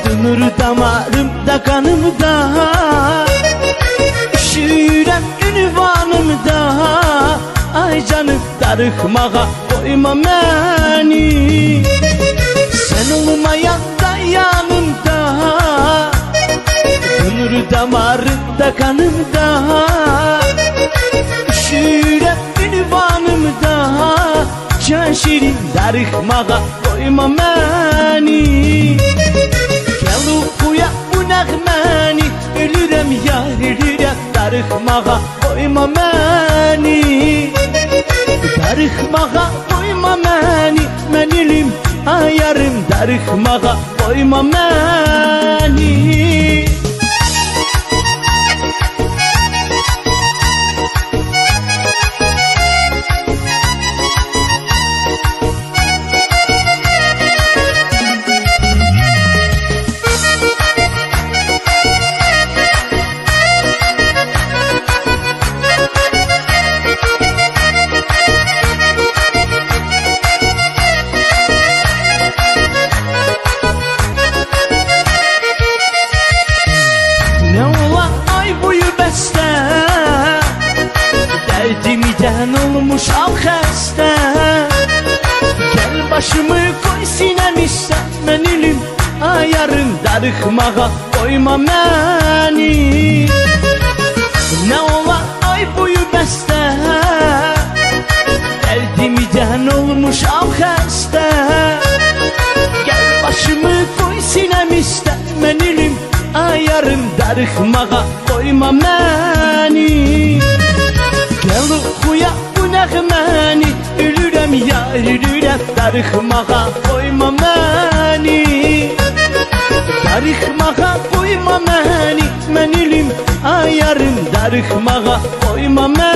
Dönür damarımda kanımda, üşürem ünvanımda. Ay canım darıkmağa koyma beni, sen olmayan da yanımda. Dönür damarımda kanımda, üşürem ünvanımda. Can şirin darıkmağa koyma beni. Uya bu nəğməni, ölürəm yar, ölürəm. Darıxmağa qoyma məni, darıxmağa qoyma məni. Mən ilim ayarım, darıxmağa qoyma məni. Derdimden olmuşam xəstə, gəl başımı koy sinəm istə. Mən ilim ayarım, darıxmağa qoyma məni. Nə ola ay boyu bəstə, dərdimdən olmuşam xəstə. Gəl başımı koy sinəm istə. Mən ilim ayarım, darıxmağa qoyma məni. Gel oxuya bu nəğməni, ölürəm yar, ölürəm. Darıxmağa qoyma məni, darıxmağa qoyma məni. Mən ilim ayarım, darıxmağa qoyma məni.